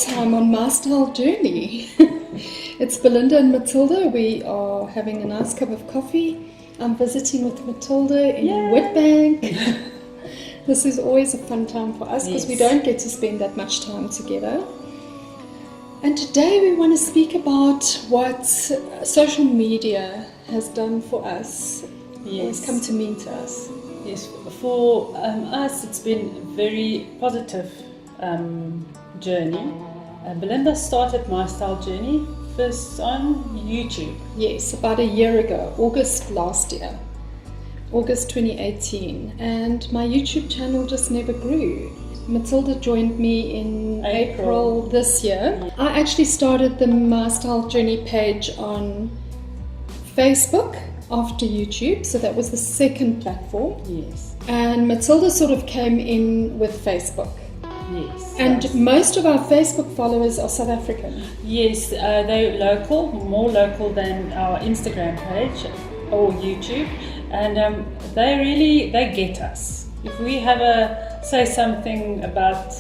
time on My Style Journey. It's Belinda and Matilda. We are having a nice cup of coffee. I'm visiting with Matilda in Witbank. This is always a fun time for us because we don't get to spend that much time together. And today we want to speak about what social media has done for us. It's come to mean to us. Yes, for us it's been a very positive journey. Belinda started My Style Journey first on YouTube. Yes, about a year ago, August last year, August 2018. And my YouTube channel just never grew. Matilda joined me in April this year. I actually started the My Style Journey page on Facebook after YouTube, so that was the second platform. Yes. And Matilda sort of came in with Facebook. Yes. And most of our Facebook followers are South African. Yes, they're local, more local than our Instagram page or YouTube, and they get us. If we have say something about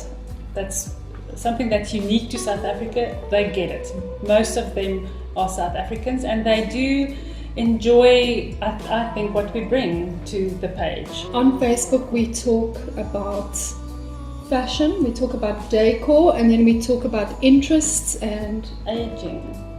that's something that's unique to South Africa, they get it. Most of them are South Africans, and they do enjoy, I think, what we bring to the page. On Facebook, we talk about fashion, we talk about decor, and then we talk about interests and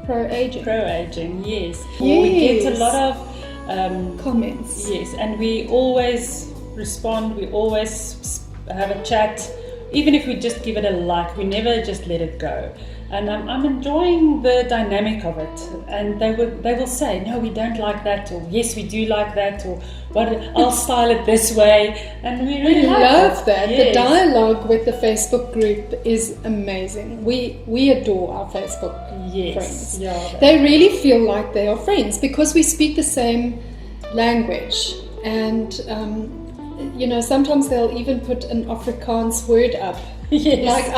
pro-aging. Yes. We get a lot of comments. Yes, and we always respond, we always have a chat, even if we just give it a like, we never just let it go. And I'm enjoying the dynamic of it. And they will say, no, we don't like that, or yes, we do like that, or what, I'll style it this way. And we really love that. Yes. The dialogue with the Facebook group is amazing. We adore our Facebook friends. Yeah. They really feel like they are friends because we speak the same language. And sometimes they'll even put an Afrikaans word up. Yes. Like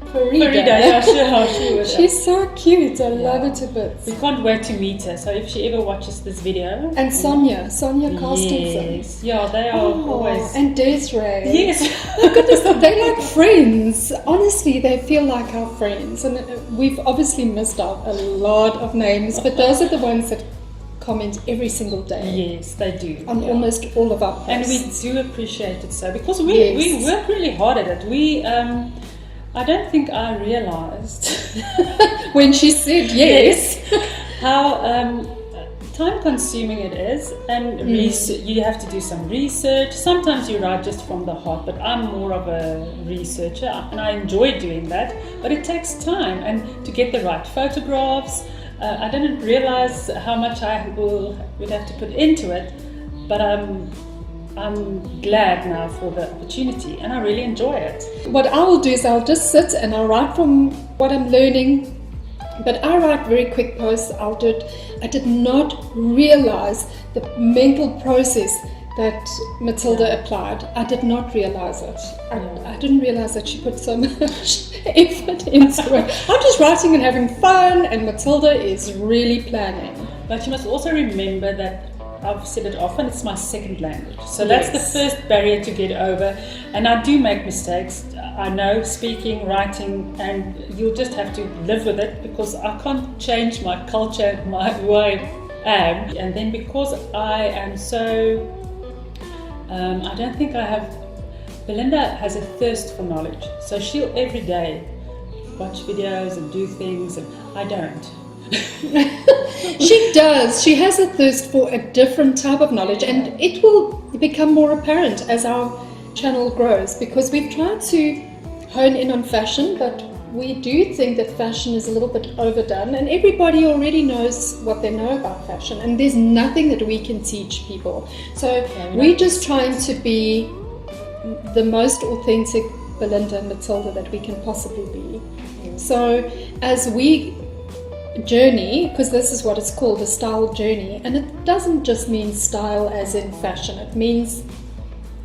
Farida, yeah, sure. She's so cute. I love her to bits. We can't wait to meet her. So if she ever watches this video. And Sonia Carstensen. Yes. Yeah, they are always. And Desiree. Yes. Look at this. They're like friends. Honestly, they feel like our friends. And we've obviously missed out a lot of names, but those are the ones that comment every single day. Yes, they do. On almost all of our posts. And we do appreciate it so, because we work really hard at it. I don't think I realized when she said yes how time consuming it is, and you have to do some research. Sometimes you write just from the heart, but I'm more of a researcher and I enjoy doing that, but it takes time, and to get the right photographs. I didn't realize how much I would have to put into it, but I'm glad now for the opportunity, and I really enjoy it. What I will do is I'll just sit and I'll write from what I'm learning, but I write very quick posts. I'll do it. I did not realize the mental process that Matilda applied. I did not realize it. I didn't realize that she put so much effort into it. I'm just writing and having fun, and Matilda is really planning. But you must also remember that I've said it often, it's my second language. So that's the first barrier to get over. And I do make mistakes. I know, speaking, writing, and you'll just have to live with it, because I can't change my culture, who I am. And then because I am so, I don't think I have, Belinda has a thirst for knowledge. So she'll every day watch videos and do things, and I don't. She does. She has a thirst for a different type of knowledge, and it will become more apparent as our channel grows, because we've tried to hone in on fashion, but we do think that fashion is a little bit overdone, and everybody already knows what they know about fashion, and there's nothing that we can teach people. So we're just trying to be the most authentic Belinda and Matilda that we can possibly be. So as we journey, because this is what it's called, a style journey, and it doesn't just mean style as in fashion, it means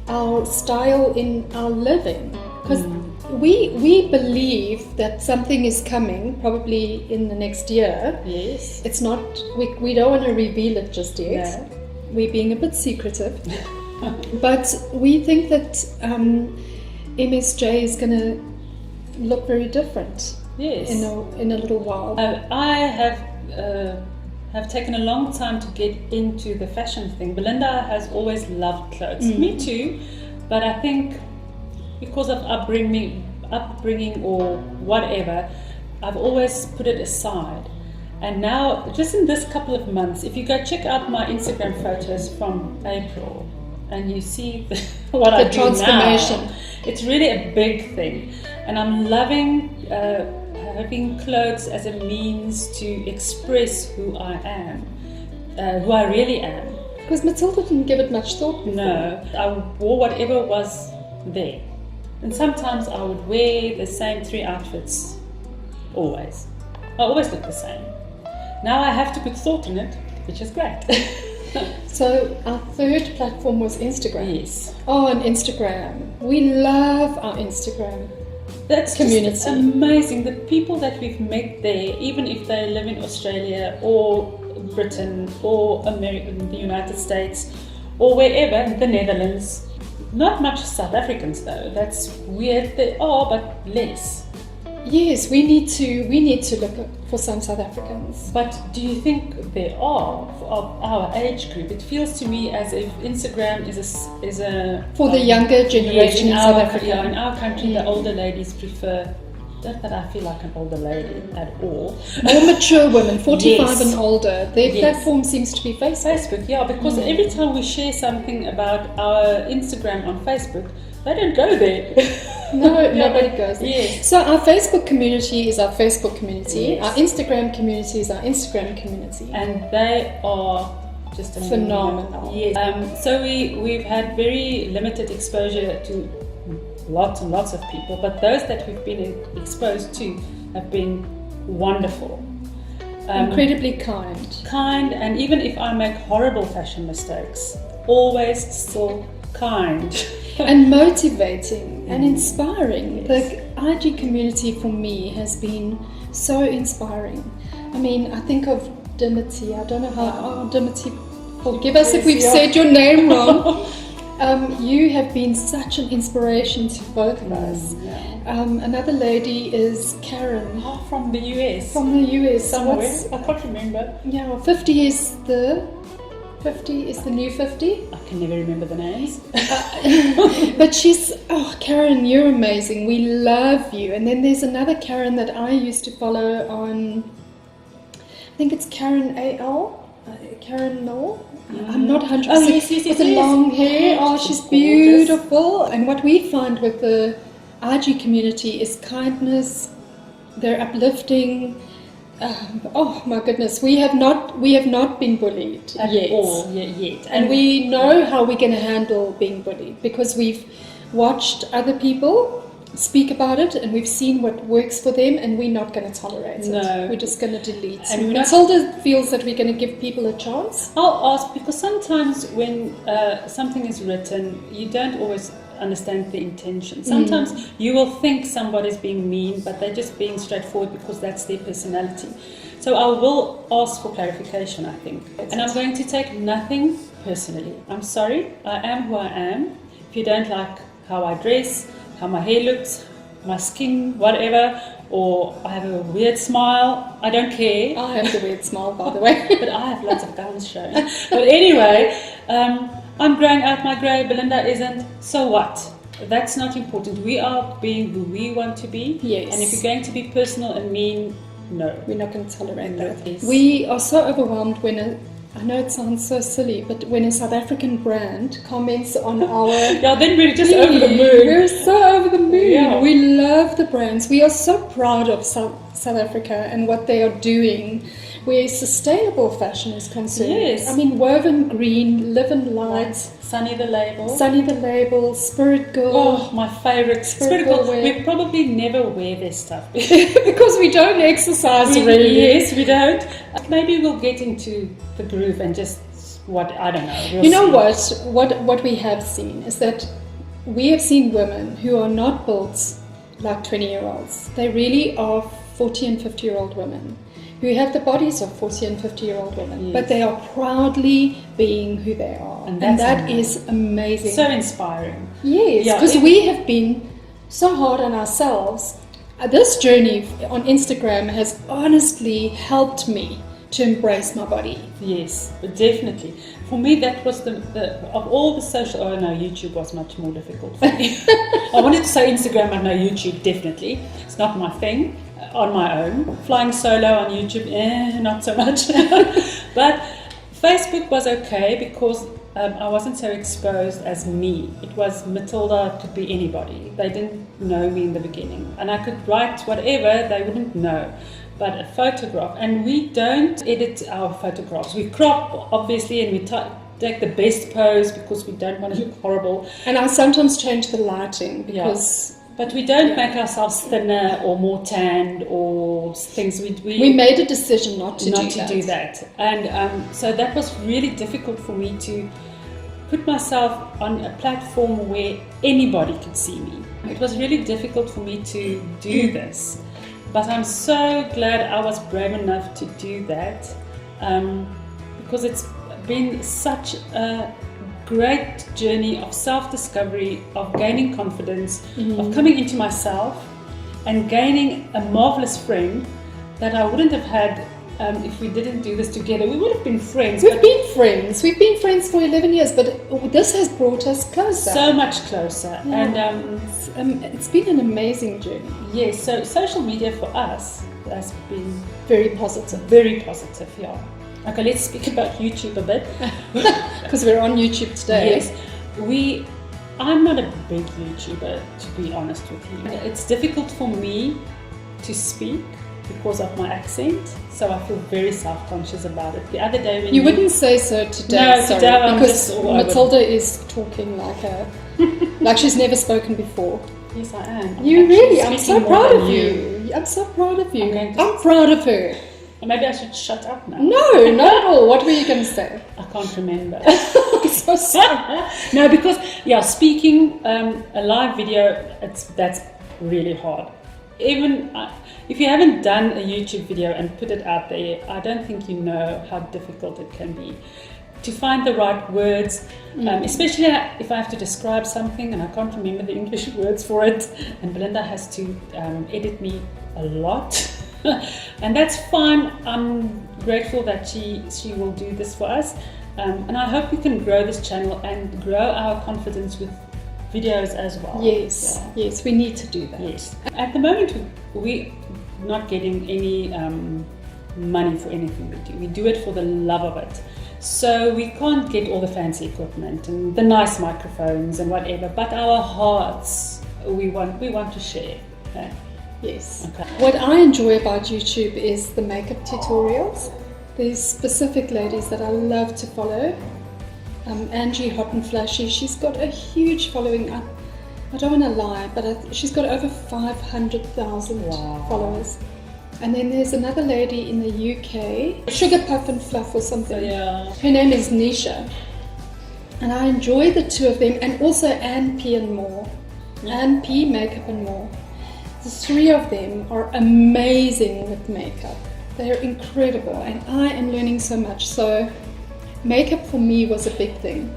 our style in our living, because we believe that something is coming probably in the next year. Yes. It's not, we don't want to reveal it just yet. No. We're being a bit secretive. But we think that MSJ is going to look very different. Yes. in a little while. I have taken a long time to get into the fashion thing. Belinda has always loved clothes. Me too, but I think because of upbringing or whatever, I've always put it aside. And now, just in this couple of months, if you go check out my Instagram photos from April, and you see what I do transformation. now, it's really a big thing. And I'm loving having clothes as a means to express who I am, who I really am. Because Matilda didn't give it much thought before. No, I wore whatever was there. And sometimes I would wear the same 3 outfits, always. I always look the same. Now I have to put thought in it, which is great. So our third platform was Instagram. Yes. Oh, and Instagram. We love our Instagram. That's community. Just amazing. The people that we've met there, even if they live in Australia or Britain or America, the United States or wherever, the Netherlands. Not much South Africans though. That's weird. They are, but less. Yes, we need to look for some South Africans. But do you think there are of our age group? It feels to me as if Instagram is a for the younger generation in South Africa. Yeah, in our country, the older ladies prefer. Not that I feel like an older lady at all. More mature women, 45 Yes. and older. Their Yes. platform seems to be Facebook. Facebook, yeah, because every time we share something about our Instagram on Facebook, they don't go there. No, nobody goes there. Yes. So our Facebook community is our Facebook community. Yes. Our Instagram community is our Instagram community. And they are just Phenomenal. Yes. So we've had very limited exposure to lots and lots of people, but those that we've been exposed to have been wonderful. Incredibly kind. And even if I make horrible fashion mistakes, always still kind. And motivating and inspiring. Yes. The IG community for me has been so inspiring. I mean, I think of Dimity. I don't know how, Dimity, forgive us if we've said your name wrong. You have been such an inspiration to both of us. Another lady is Karen. Oh, from the US. From the US. Somewhere. I can't remember. Yeah, 50 is the new 50. I can never remember the names. But Karen, you're amazing. We love you. And then there's another Karen that I used to follow on, I think it's Karen A.L. Karen Noel. I'm not 100%. Oh, yes, with the long hair. Oh, she's beautiful. And what we find with the IG community is kindness. They're uplifting. Oh my goodness, we have not been bullied yet. And we know how we're going to handle being bullied because we've watched other people speak about it and we've seen what works for them, and we're not going to tolerate it. We're just going to delete. And Matilda feels that we're going to give people a chance. I'll ask, because sometimes when something is written, you don't always understand the intention. Sometimes you will think somebody's being mean, but they're just being straightforward because that's their personality. So I will ask for clarification, I think. And I'm going to take nothing personally. I'm sorry, I am who I am. If you don't like how I dress, how my hair looks, my skin, whatever, or I have a weird smile, I don't care. I have the weird smile, by the way. But I have lots of guns showing. But anyway, I'm growing out my grey, Belinda isn't, so what? That's not important. We are being who we want to be. Yes. And if you're going to be personal and mean, no. We're not going to tolerate that. Yes. We are so overwhelmed when I know it sounds so silly, but when a South African brand comments on our... Yeah, then we're just over the moon. We're so over the moon. Yeah. We love the brands. We are so proud of South Africa and what they are doing where sustainable fashion is concerned. Yes. I mean, Woven Green, Live and Light, Sunny the Label, Spirit Girl. Oh, my favourite. Spirit Girl. wear. We probably never wear their stuff. Because we don't exercise really. Yes, we don't. Maybe we'll get into the groove and just I don't know. We'll You know see. what we have seen is that we have seen women who are not built like 20-year-olds. They really are 40 and 50-year-old women who have the bodies of 40 and 50-year-old women, Yes. but they are proudly being who they are. And that that's is amazing. So inspiring. Yes, Yeah, because we have been so hard on ourselves. this journey on Instagram has honestly helped me to embrace my body. Yes, definitely. For me, that was the of all the social. Oh no, YouTube was much more difficult for me. I wanted to say Instagram, but no, YouTube definitely. It's not my thing. On my own, flying solo on YouTube, not so much. But Facebook was okay because I wasn't so exposed as me. It was Matilda, could be anybody. They didn't know me in the beginning, and I could write whatever, they wouldn't know. But a photograph, and we don't edit our photographs. We crop, obviously, and we take the best pose because we don't want to look horrible. And I sometimes change the lighting because... But we don't make ourselves thinner or more tanned or things. We made a decision not to do that. And so that was really difficult for me to put myself on a platform where anybody could see me. It was really difficult for me to do this. But I'm so glad I was brave enough to do that because it's been such a great journey of self-discovery, of gaining confidence, of coming into myself and gaining a marvelous friend that I wouldn't have had if we didn't do this together. We would have been friends. We've been friends for 11 years, but this has brought us closer. So much closer. Yeah. And it's been an amazing journey. Yes, so social media for us has been very positive. Very positive, yeah. Okay, let's speak about YouTube a bit. Because we're on YouTube today. Yes. I'm not a big YouTuber, to be honest with you. It's difficult for me to speak because of my accent, so I feel very self-conscious about it. The other day when you wouldn't say so today, no, sorry, today I'm because just all Matilda is talking like she's never spoken before. Yes, I am. I'm so proud of you. I'm so proud of you. I'm proud of her. Maybe I should shut up now. No, not at all. What were you going to say? I can't remember. I'm so sorry. No, because speaking a live video, that's really hard. Even if you haven't done a YouTube video and put it out there, I don't think you know how difficult it can be to find the right words, especially if I have to describe something and I can't remember the English words for it, and Belinda has to edit me a lot. And that's fine. I'm grateful that she will do this for us, and I hope we can grow this channel and grow our confidence with videos as well. Yes, we need to do that. Yes. At the moment, we're not getting any money for anything we do. We do it for the love of it. So we can't get all the fancy equipment and the nice microphones and whatever, but our hearts, we want to share. Okay? Yes. Okay. What I enjoy about YouTube is the makeup tutorials. There's specific ladies that I love to follow. Angie Hot and Flashy, she's got a huge following. I don't want to lie, but she's got over 500,000 followers. And then there's another lady in the UK, Sugar Puff and Fluff or something. Yeah. Her name is Nisha. And I enjoy the two of them, and also Ann P and More. Ann P Makeup and More. The three of them are amazing with makeup. They're incredible, and I am learning so much. So makeup for me was a big thing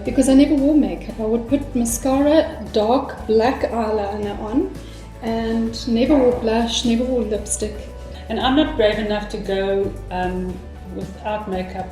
because I never wore makeup. I would put mascara, dark black eyeliner on, and never wore blush, never wore lipstick. And I'm not brave enough to go without makeup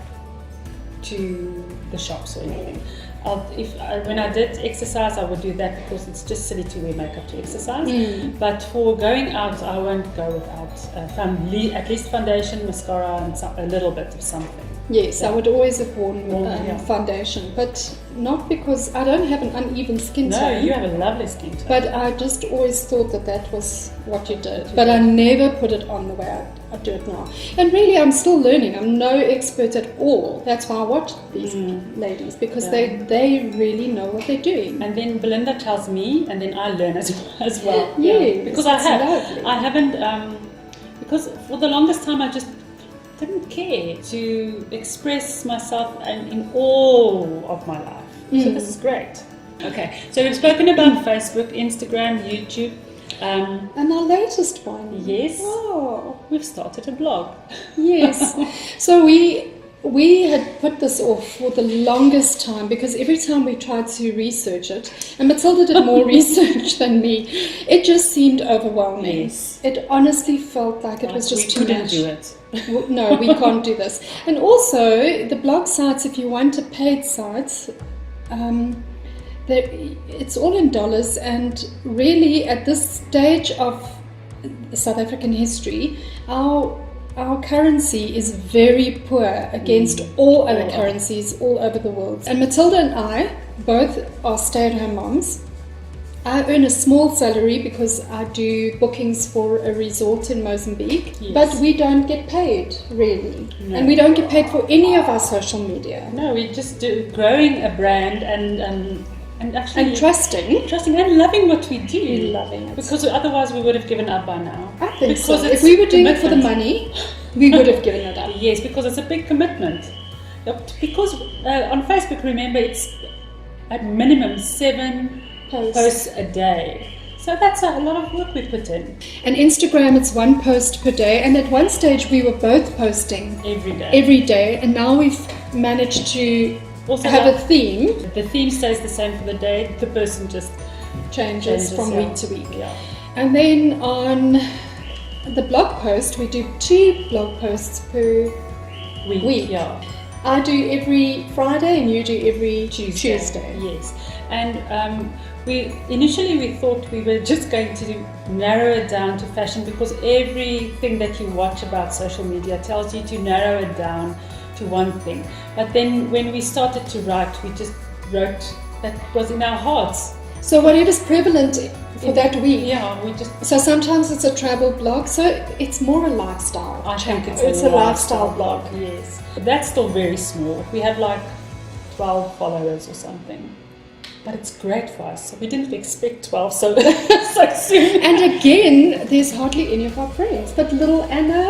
to the shops or anything. When I did exercise, I would do that because it's just silly to wear makeup to exercise. But for going out, I won't go without at least foundation, mascara, and a little bit of something. Yes, I would always have worn foundation, but not because I don't have an uneven skin tone. No, you have a lovely skin tone. But I just always thought that was what you did. But I never put it on the way I do it now. And really, I'm still learning. I'm no expert at all. That's why I watch these ladies, because they really know what they're doing. And then Belinda tells me, and then I learn as well. Yes, because I haven't, because for the longest time I just didn't care to express myself in all of my life. So this is great. Okay, so we've spoken about Facebook, Instagram, YouTube. And our latest one. Yes. Oh. We've started a blog. Yes. So we we had put this off for the longest time because every time we tried to research it, and Matilda did more research than me, it just seemed overwhelming. Yes. It honestly felt like it was just we too couldn't much. do it. No, we can't do this. And also, the blog sites, if you want a paid site, it's all in dollars, and really at this stage of South African history, our currency is very poor against all other currencies all over the world. And Matilda and I both are stay-at-home moms. I earn a small salary because I do bookings for a resort in Mozambique, Yes. but we don't get paid, really. No. And we don't get paid for any of our social media. No, we just do growing a brand and actually And trusting. and loving what we do. We're loving it. Because otherwise we would have given up by now. I think Because so. it's If we were doing it for the commitment. money, we would have given it up. Yes, because it's a big commitment. Because on Facebook, remember, it's at minimum 7 posts a day. So that's a lot of work we put in And Instagram, it's 1 post per day. And at one stage, we were both posting every day. and now we've managed to Also, have a like, theme. the theme stays the same for the day. The person just Changes from yeah. week to week. Yeah. And then on the blog post, we do 2 blog posts per week. Yeah. I do every Friday and you do every Tuesday. Yes. And we initially thought we were just going to narrow it down to fashion, because everything that you watch about social media tells you to narrow it down to one thing. But then when we started to write, we just wrote that was in our hearts. So whatever's prevalent for that week. Yeah, we just. So sometimes it's a travel blog, so it's more a lifestyle. I think It's a lifestyle blog. Yes, but that's still very small. We have like 12 followers or something, but it's great for us. We didn't expect 12 so soon. And again, there's hardly any of our friends, but little Anna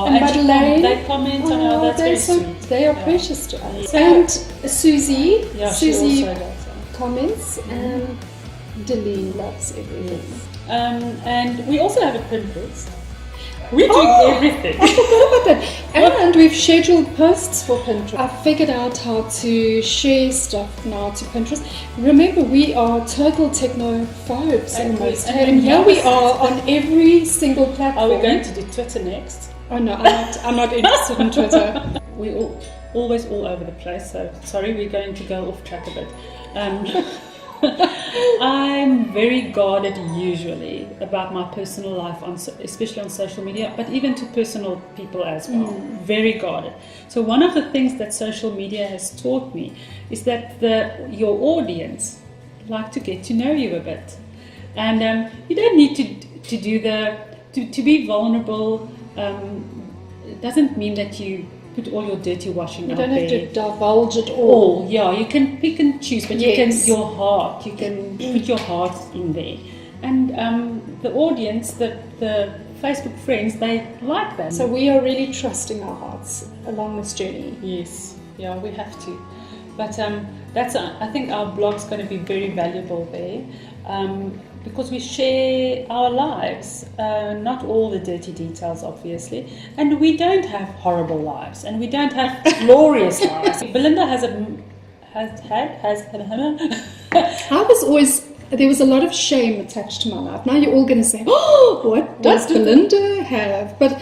and Madeleine. They comment on our. That's very sweet. They are Yeah. precious to us. Yeah. And Susie, Yeah, Susie she also does that. comments, and Deline loves everything. And we also have a Pinterest. We're doing everything. I forgot about that. And we've scheduled posts for Pinterest. I figured out how to share stuff now to Pinterest. Remember, we are total technophobes And almost. we- And here we are on every single platform. Are we going to do Twitter next? Oh no, I'm not interested in Twitter. We're always all over the place, so sorry, we're going to go off track a bit. I'm very guarded usually about my personal life, especially on social media, but even to personal people as well. Very guarded. So one of the things that social media has taught me is that your audience like to get to know you a bit, and you don't need to do to be vulnerable. It doesn't mean that you put all your dirty washing You out don't there. have to divulge it all. Yeah, you can pick and choose, but you Yes. can you can put your heart in there. And the audience, the Facebook friends, they like that. So we are really trusting our hearts along this journey. Yes, yeah, we have to. But I think our blog's going to be very valuable there, because we share our lives, not all the dirty details, obviously, and we don't have horrible lives, and we don't have glorious lives. Belinda has I was always, there was a lot of shame attached to my life. Now you're all going to say, oh, what does Belinda have? But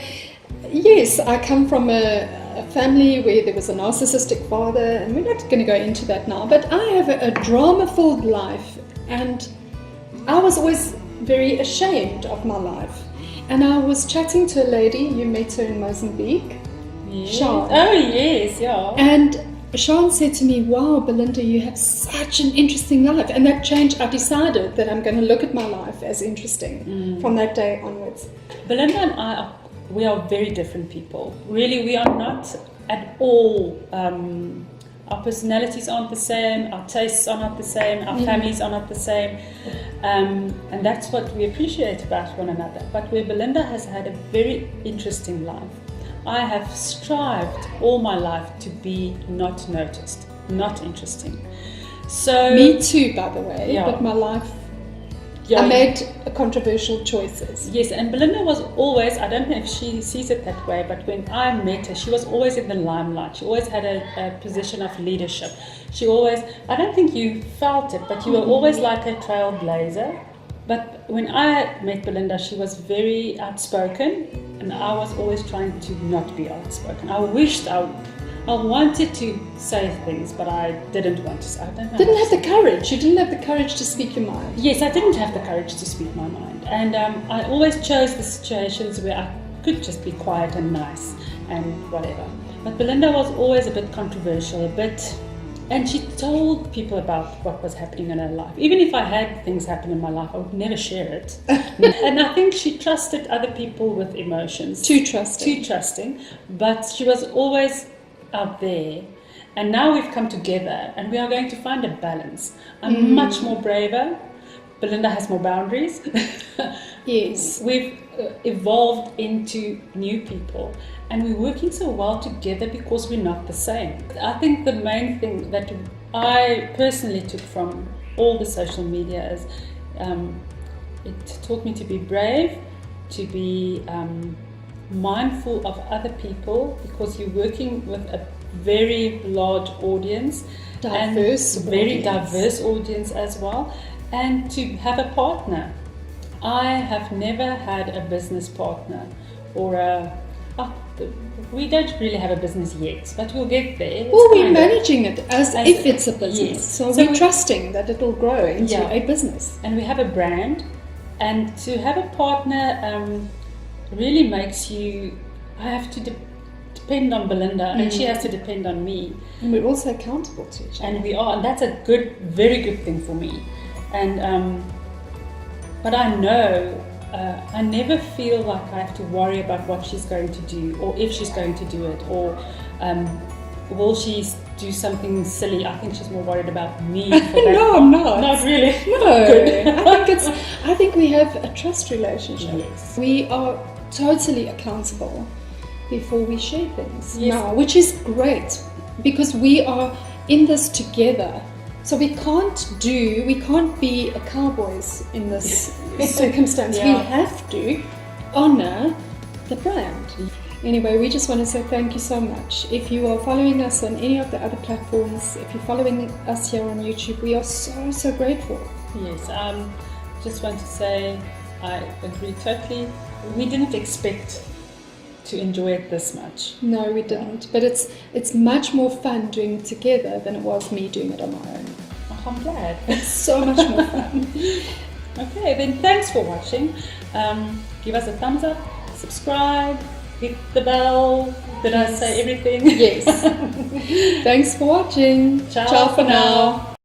yes, I come from a family where there was a narcissistic father, and we're not going to go into that now, but I have a drama-filled life, and I was always very ashamed of my life. And I was chatting to a lady, you met her in Mozambique, Sean. Oh yes, yeah. And Sean said to me, wow, Belinda, you have such an interesting life. And that changed. I decided that I'm going to look at my life as interesting from that day onwards. Belinda and I, we are very different people. Really, we are not at all. Our personalities aren't the same, our tastes are not the same, our families are not the same. And that's what we appreciate about one another. But where Belinda has had a very interesting life, I have strived all my life to be not noticed, not interesting. So Me too, by the way, Yeah. but my life Yeah, I made controversial choices. yes, and Belinda was always, I don't know if she sees it that way, but when I met her, she was always in the limelight. She always had a position of leadership. She always, I don't think you felt it, but you were always like a trailblazer. But when I met Belinda, she was very outspoken, and I was always trying to not be outspoken. I wished I wanted to say things, but I didn't want to say. I don't know. Didn't have the courage. You didn't have the courage to speak your mind. Yes, I didn't have the courage to speak my mind. And I always chose the situations where I could just be quiet and nice and whatever. But Belinda was always a bit controversial, and she told people about what was happening in her life. Even if I had things happen in my life, I would never share it. And I think she trusted other people with emotions. Too trusting. Too trusting. But she was always out there. And now we've come together and we are going to find a balance. I'm much more braver. Belinda has more boundaries. Yes. We've evolved into new people, and we're working so well together because we're not the same. I think the main thing that I personally took from all the social media is it taught me to be brave, to be mindful of other people, because you're working with a very large audience, very diverse audience as well, and to have a partner. I have never had a business partner we don't really have a business yet, but we'll get there. Well, we're managing it as if it's a business. Yes. So we're trusting that it'll grow into a business. And we have a brand, and to have a partner really makes you, I have to depend on Belinda, and she has to depend on me. And we're also accountable to each other. And we are, and that's a very good thing for me. And but I know I never feel like I have to worry about what she's going to do, or if she's going to do it, or will she do something silly. I think she's more worried about me for that. No, I'm not. Not really. No. Good. I think we have a trust relationship. Yes. We are totally accountable before we share things Yes. which is great, because we are in this together. So we can't be a cowboys in this circumstance. Yeah. We have to honor the brand. Anyway, we just want to say thank you so much. If you are following us on any of the other platforms, if you're following us here on YouTube, we are so grateful. Yes, just want to say I agree totally. We didn't expect to enjoy it this much. No, we didn't. But it's much more fun doing it together than it was me doing it on my own. Oh, I'm glad. It's so much more fun. Okay, then thanks for watching. Give us a thumbs up, subscribe, hit the bell. Did I say everything? Yes. Thanks for watching. Ciao for now.